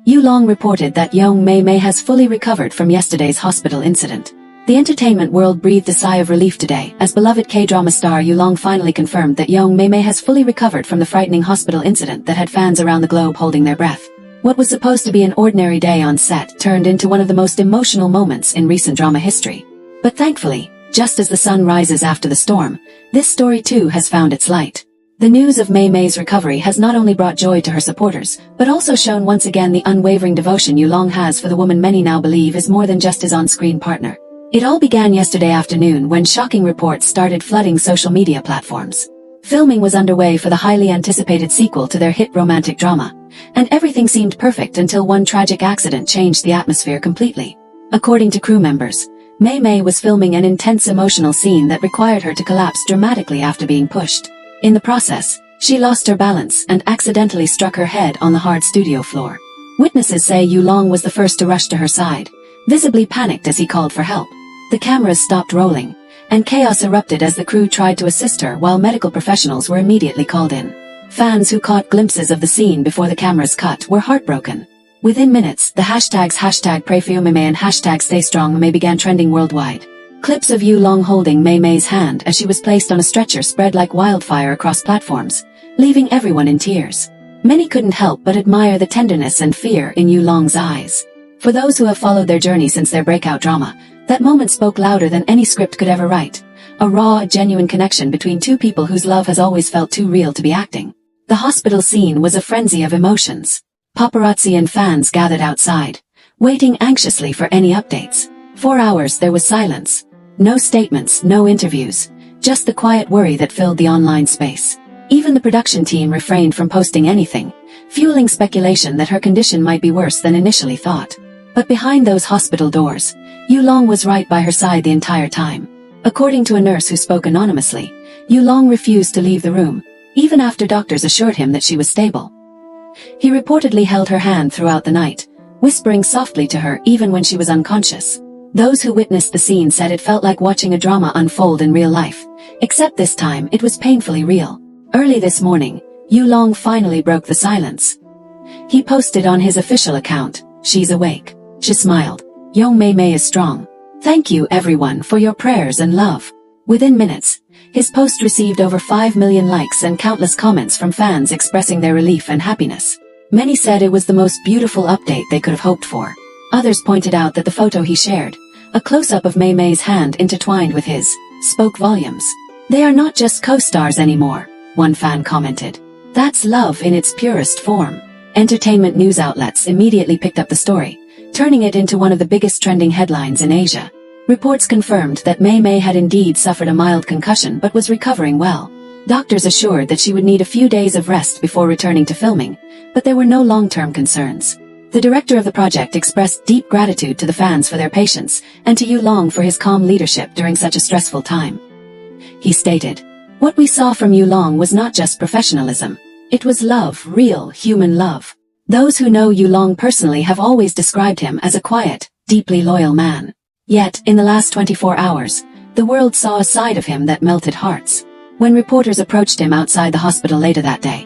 Yulong reported that Yong Mei Mei has fully recovered from yesterday's hospital incident. The entertainment world breathed a sigh of relief today, as beloved K-drama star Yulong finally confirmed that Yong Mei Mei has fully recovered from the frightening hospital incident that had fans around the globe holding their breath. What was supposed to be an ordinary day on set turned into one of the most emotional moments in recent drama history. But thankfully, just as the sun rises after the storm, this story too has found its light. The news of Mei Mei's recovery has not only brought joy to her supporters, but also shown once again the unwavering devotion Yulong has for the woman many now believe is more than just his on-screen partner. It all began yesterday afternoon when shocking reports started flooding social media platforms. Filming was underway for the highly anticipated sequel to their hit romantic drama, and everything seemed perfect until one tragic accident changed the atmosphere completely. According to crew members, Mei Mei was filming an intense emotional scene that required her to collapse dramatically after being pushed. In the process, she lost her balance and accidentally struck her head on the hard studio floor. Witnesses say Yulong was the first to rush to her side, visibly panicked as he called for help. The cameras stopped rolling, and chaos erupted as the crew tried to assist her while medical professionals were immediately called in. Fans who caught glimpses of the scene before the cameras cut were heartbroken. Within minutes, the hashtags #PrayForYongMeiMei and #StayStrongMei began trending worldwide. Clips of Yulong holding Mei Mei's hand as she was placed on a stretcher spread like wildfire across platforms, leaving everyone in tears. Many couldn't help but admire the tenderness and fear in Yulong's eyes. For those who have followed their journey since their breakout drama, that moment spoke louder than any script could ever write. A raw, genuine connection between two people whose love has always felt too real to be acting. The hospital scene was a frenzy of emotions. Paparazzi and fans gathered outside, waiting anxiously for any updates. For hours there was silence. No statements, no interviews, just the quiet worry that filled the online space. Even the production team refrained from posting anything, fueling speculation that her condition might be worse than initially thought. But behind those hospital doors, Yulong was right by her side the entire time. According to a nurse who spoke anonymously, Yulong refused to leave the room, even after doctors assured him that she was stable. He reportedly held her hand throughout the night, whispering softly to her even when she was unconscious. Those who witnessed the scene said it felt like watching a drama unfold in real life, except this time it was painfully real. Early this morning, Yulong finally broke the silence. He posted on his official account, "She's awake. She smiled. Yong Mei Mei is strong. Thank you everyone for your prayers and love." Within minutes, his post received over 5 million likes and countless comments from fans expressing their relief and happiness. Many said it was the most beautiful update they could have hoped for. Others pointed out that the photo he shared, a close-up of Mei Mei's hand intertwined with his, spoke volumes. "They are not just co-stars anymore," one fan commented. "That's love in its purest form." Entertainment news outlets immediately picked up the story, turning it into one of the biggest trending headlines in Asia. Reports confirmed that Mei Mei had indeed suffered a mild concussion but was recovering well. Doctors assured that she would need a few days of rest before returning to filming, but there were no long-term concerns. The director of the project expressed deep gratitude to the fans for their patience and to Yulong for his calm leadership during such a stressful time. He stated, "What we saw from Yulong was not just professionalism. It was love, real, human love." Those who know Yulong personally have always described him as a quiet, deeply loyal man. Yet, in the last 24 hours, the world saw a side of him that melted hearts. When reporters approached him outside the hospital later that day,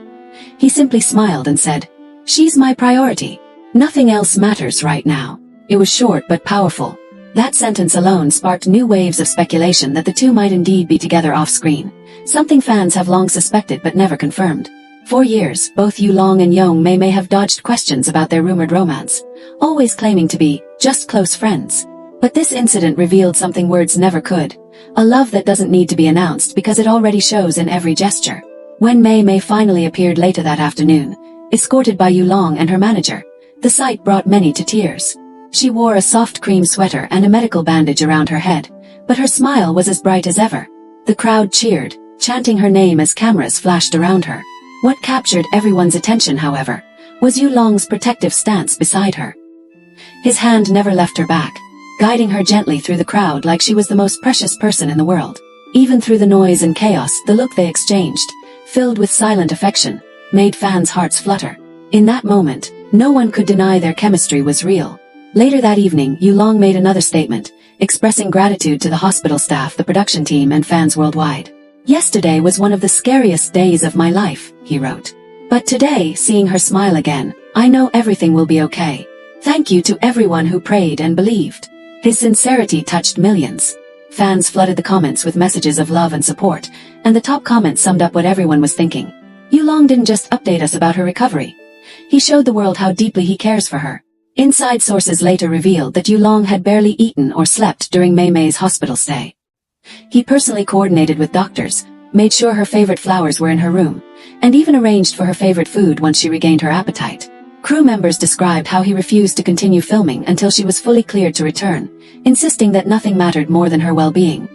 he simply smiled and said, "She's my priority. Nothing else matters right now." It was short but powerful. That sentence alone sparked new waves of speculation that the two might indeed be together off-screen, something fans have long suspected but never confirmed. For years, both Yulong and Yong Mei Mei have dodged questions about their rumored romance, always claiming to be just close friends. But this incident revealed something words never could, a love that doesn't need to be announced because it already shows in every gesture. When Mei Mei finally appeared later that afternoon, escorted by Yulong and her manager, the sight brought many to tears. She wore a soft cream sweater and a medical bandage around her head, but her smile was as bright as ever. The crowd cheered, chanting her name as cameras flashed around her. What captured everyone's attention, however, was Yulong's protective stance beside her. His hand never left her back, guiding her gently through the crowd like she was the most precious person in the world. Even through the noise and chaos, the look they exchanged, filled with silent affection, made fans' hearts flutter. In that moment, no one could deny their chemistry was real. Later that evening, Yulong made another statement, expressing gratitude to the hospital staff, the production team, and fans worldwide. "Yesterday was one of the scariest days of my life," he wrote. "But today, seeing her smile again, I know everything will be okay. Thank you to everyone who prayed and believed. His sincerity touched millions. Fans flooded the comments with messages of love and support, and the top comments summed up what everyone was thinking. Yulong didn't just update us about her recovery. He showed the world how deeply he cares for her. Inside sources later revealed that Yulong had barely eaten or slept during Mei Mei's hospital stay. He personally coordinated with doctors, made sure her favorite flowers were in her room, and even arranged for her favorite food once she regained her appetite. Crew members described how he refused to continue filming until she was fully cleared to return, insisting that nothing mattered more than her well-being.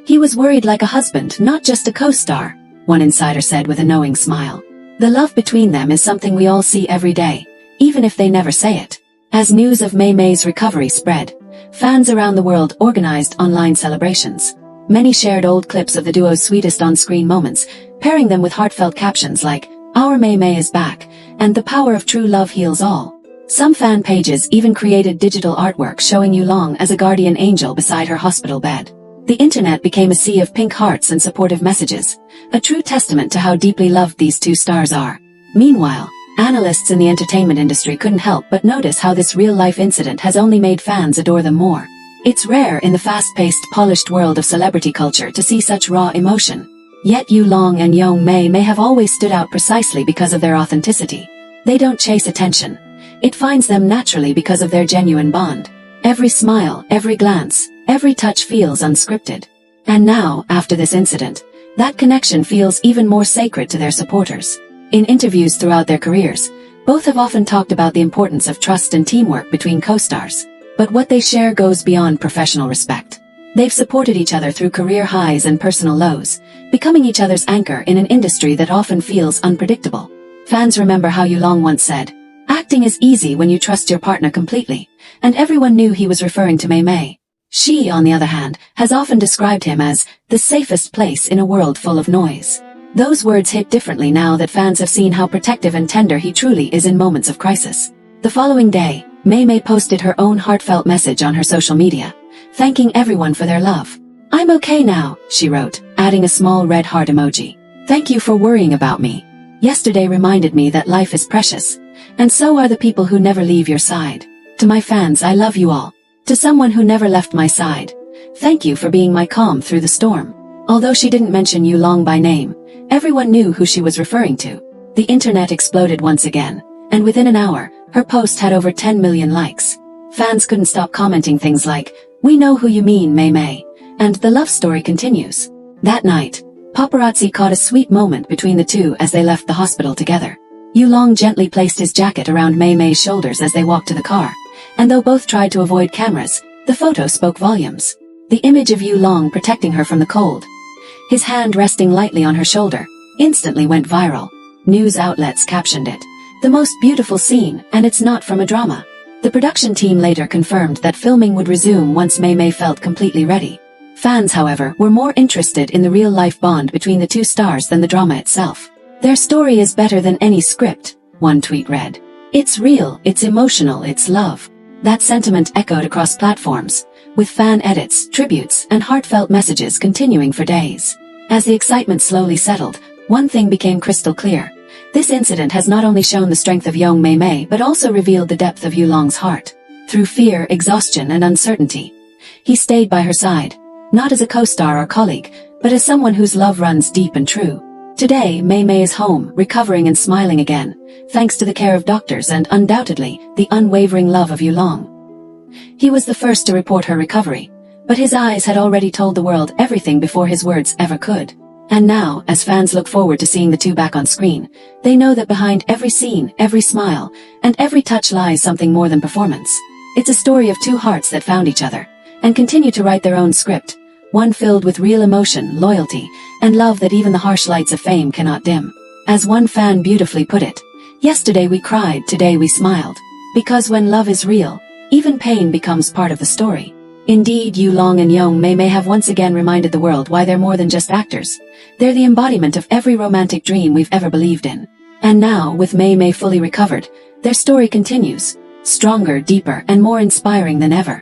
He was worried like a husband, not just a co-star, one insider said with a knowing smile. The love between them is something we all see every day, even if they never say it. As news of Mei Mei's recovery spread, fans around the world organized online celebrations. Many shared old clips of the duo's sweetest on-screen moments, pairing them with heartfelt captions like, "Our Mei Mei is back," and "The power of true love heals all." Some fan pages even created digital artwork showing Yulong as a guardian angel beside her hospital bed. The internet became a sea of pink hearts and supportive messages, a true testament to how deeply loved these two stars are. Meanwhile, analysts in the entertainment industry couldn't help but notice how this real-life incident has only made fans adore them more. It's rare in the fast-paced, polished world of celebrity culture to see such raw emotion. Yet Yulong and Yong Mei Mei have always stood out precisely because of their authenticity. They don't chase attention. It finds them naturally because of their genuine bond. Every smile, every glance, every touch feels unscripted. And now, after this incident, that connection feels even more sacred to their supporters. In interviews throughout their careers, both have often talked about the importance of trust and teamwork between co-stars. But what they share goes beyond professional respect. They've supported each other through career highs and personal lows, becoming each other's anchor in an industry that often feels unpredictable. Fans remember how Yulong once said, "Acting is easy when you trust your partner completely," and everyone knew he was referring to Mei Mei. She, on the other hand, has often described him as the safest place in a world full of noise. Those words hit differently now that fans have seen how protective and tender he truly is in moments of crisis. The following day, Mei Mei posted her own heartfelt message on her social media, thanking everyone for their love. "I'm okay now," she wrote, adding a small red heart emoji. "Thank you for worrying about me. Yesterday reminded me that life is precious, and so are the people who never leave your side. To my fans, I love you all. To someone who never left my side, thank you for being my calm through the storm." Although she didn't mention Yulong by name, everyone knew who she was referring to. The internet exploded once again, and within an hour, her post had over 10 million likes. Fans couldn't stop commenting things like, "We know who you mean, Mei Mei," and "The love story continues." That night, paparazzi caught a sweet moment between the two as they left the hospital together. Yulong gently placed his jacket around Mei Mei's shoulders as they walked to the car, and though both tried to avoid cameras, the photo spoke volumes. The image of Yulong protecting her from the cold, his hand resting lightly on her shoulder, instantly went viral. News outlets captioned it, "The most beautiful scene, and it's not from a drama." The production team later confirmed that filming would resume once Mei Mei felt completely ready. Fans, however, were more interested in the real-life bond between the two stars than the drama itself. "Their story is better than any script," one tweet read. "It's real, it's emotional, it's love." That sentiment echoed across platforms, with fan edits, tributes, and heartfelt messages continuing for days. As the excitement slowly settled, one thing became crystal clear. This incident has not only shown the strength of Yong Mei Mei but also revealed the depth of Yulong's heart. Through fear, exhaustion, and uncertainty, he stayed by her side, not as a co-star or colleague, but as someone whose love runs deep and true. Today, Mei Mei is home, recovering and smiling again, thanks to the care of doctors and, undoubtedly, the unwavering love of Yulong. He was the first to report her recovery, but his eyes had already told the world everything before his words ever could. And now, as fans look forward to seeing the two back on screen, they know that behind every scene, every smile, and every touch lies something more than performance. It's a story of two hearts that found each other, and continue to write their own script, one filled with real emotion, loyalty, and love that even the harsh lights of fame cannot dim. As one fan beautifully put it, "Yesterday we cried, today we smiled." Because when love is real, even pain becomes part of the story. Indeed, Yulong and Yong Mei Mei have once again reminded the world why they're more than just actors. They're the embodiment of every romantic dream we've ever believed in. And now, with Mei Mei fully recovered, their story continues, stronger, deeper, and more inspiring than ever.